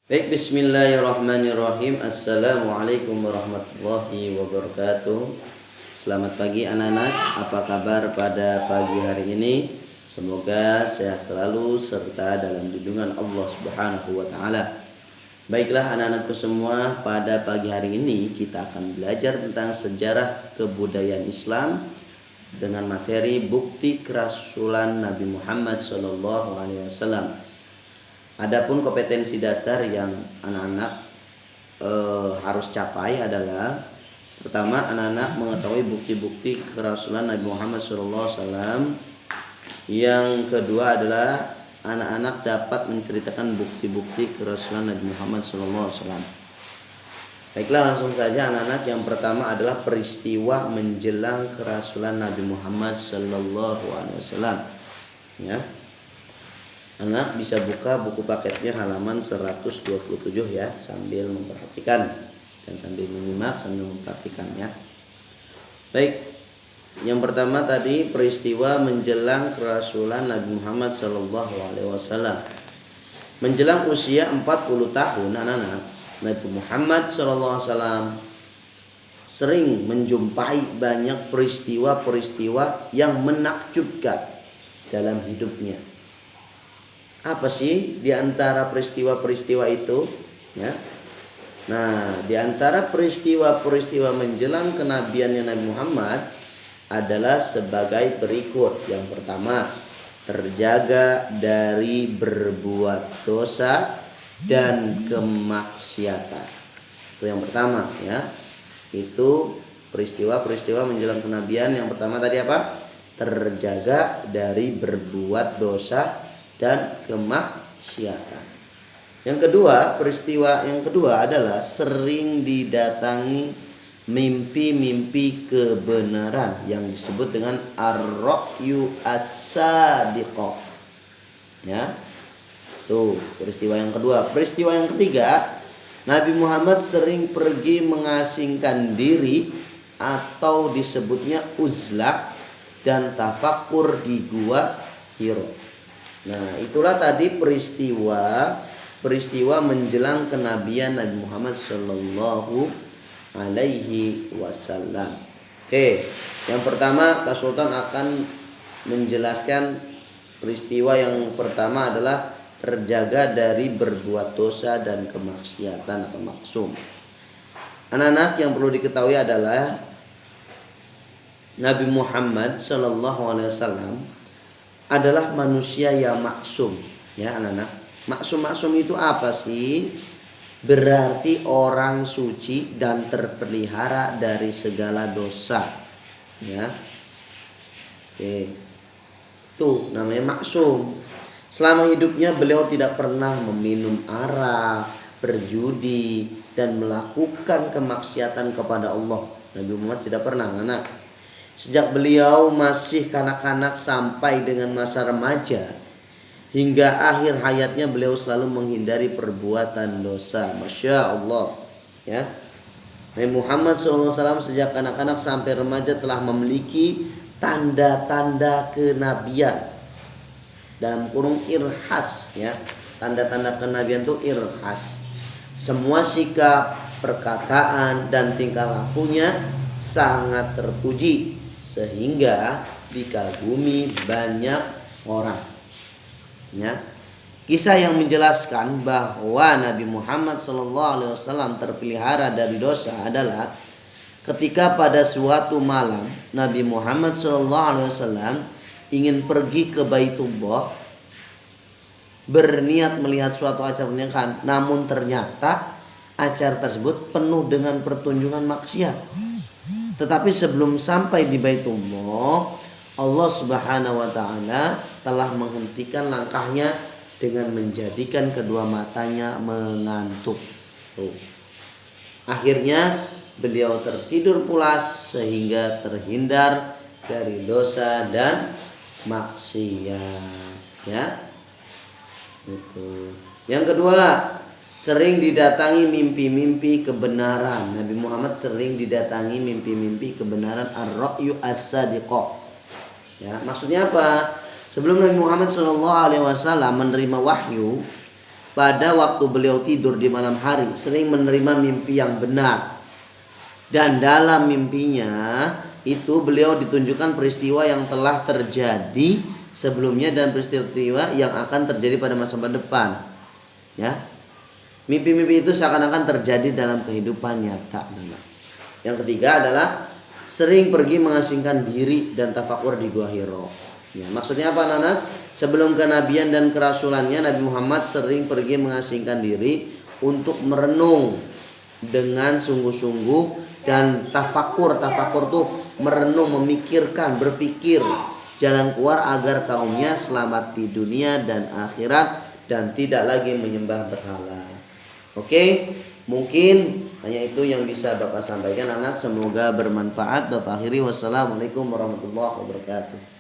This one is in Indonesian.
Baik, bismillahirrahmanirrahim. Assalamualaikum warahmatullahi wabarakatuh. Selamat pagi anak-anak. Apa kabar pada pagi hari ini? Semoga sehat selalu serta dalam lindungan Allah Subhanahu wa taala. Baiklah anak-anakku semua, pada pagi hari ini kita akan belajar tentang sejarah kebudayaan Islam dengan materi bukti kerasulan Nabi Muhammad SAW. Adapun kompetensi dasar yang anak-anak harus capai adalah: pertama, anak-anak mengetahui bukti-bukti kerasulan Nabi Muhammad SAW. Yang kedua adalah anak-anak dapat menceritakan bukti-bukti kerasulan Nabi Muhammad SAW. Baiklah, langsung saja anak-anak. Yang pertama adalah peristiwa menjelang kerasulan Nabi Muhammad SAW. Ya. Anak bisa buka buku paketnya halaman 127 ya, sambil memperhatikan dan sambil menyimak sambil memperhatikan ya. Baik, yang pertama tadi peristiwa menjelang kerasulan Nabi Muhammad SAW. Menjelang usia 40 tahun anak-anak, Nabi Muhammad SAW sering menjumpai banyak peristiwa-peristiwa yang menakjubkan dalam hidupnya. Apa sih di antara peristiwa-peristiwa itu? Ya. Nah, di antara peristiwa-peristiwa menjelang kenabiannya Nabi Muhammad adalah sebagai berikut. Yang pertama, terjaga dari berbuat dosa dan kemaksiatan. Itu yang pertama ya. Itu peristiwa-peristiwa menjelang kenabian. Yang pertama tadi apa? Terjaga dari berbuat dosa dan kemaksiatan. Yang kedua, peristiwa yang kedua adalah sering didatangi mimpi-mimpi kebenaran yang disebut dengan ar-ra'yu as-sadiqah. Ya. Tuh, peristiwa yang kedua. Peristiwa yang ketiga, Nabi Muhammad sering pergi mengasingkan diri atau disebutnya uzlah dan tafakur di gua Hiro. Nah, itulah tadi peristiwa menjelang kenabian Nabi Muhammad Sallallahu Alaihi Wasallam. Oke, yang pertama Pak Sultan akan menjelaskan peristiwa yang pertama adalah terjaga dari berbuat dosa dan kemaksiatan atau maksum. Anak-anak, yang perlu diketahui adalah Nabi Muhammad Sallallahu Alaihi Wasallam adalah manusia yang maksum ya anak-anak. Maksum itu apa sih? Berarti orang suci dan terpelihara dari segala dosa ya. Oke. Tuh namanya maksum. Selama hidupnya beliau tidak pernah meminum arak, berjudi dan melakukan kemaksiatan kepada Allah. Nabi Muhammad tidak pernah anak. Sejak beliau masih kanak-kanak sampai dengan masa remaja hingga akhir hayatnya beliau selalu menghindari perbuatan dosa. Masya Allah ya. Nabi Muhammad SAW sejak kanak-kanak sampai remaja telah memiliki tanda-tanda kenabian, dalam kurung irhas ya. Tanda-tanda kenabian itu irhas. Semua sikap, perkataan dan tingkah lakunya sangat terpuji sehingga dikagumi banyak orang. Ya. Kisah yang menjelaskan bahwa Nabi Muhammad SAW terpelihara dari dosa adalah ketika pada suatu malam Nabi Muhammad SAW ingin pergi ke Baitullah, berniat melihat suatu acara pernikahan, namun ternyata acara tersebut penuh dengan pertunjukan maksiat. Tetapi sebelum sampai di Baitullah, Allah Subhanahu wa taala telah menghentikan langkahnya dengan menjadikan kedua matanya mengantuk. Akhirnya beliau tertidur pulas sehingga terhindar dari dosa dan maksiat ya. Itu. Yang kedua, sering didatangi mimpi-mimpi kebenaran. Nabi Muhammad sering didatangi mimpi-mimpi kebenaran ar-ra'yu as-sadiqah. Ya, maksudnya apa? Sebelum Nabi Muhammad SAW menerima wahyu, pada waktu beliau tidur di malam hari sering menerima mimpi yang benar. Dan dalam mimpinya itu beliau ditunjukkan peristiwa yang telah terjadi sebelumnya dan peristiwa yang akan terjadi pada masa depan. Ya. Mimpi-mimpi itu seakan-akan terjadi dalam kehidupan nyata. Yang ketiga adalah sering pergi mengasingkan diri dan tafakur di Gua Hiro. Ya, maksudnya apa Nana? Sebelum kenabian dan kerasulannya Nabi Muhammad sering pergi mengasingkan diri untuk merenung dengan sungguh-sungguh dan tafakur. Tafakur tuh merenung, memikirkan, berpikir jalan keluar agar kaumnya selamat di dunia dan akhirat dan tidak lagi menyembah berhala. Oke, mungkin hanya itu yang bisa Bapak sampaikan anak. Semoga bermanfaat. Bapak akhiri wassalamualaikum warahmatullahi wabarakatuh.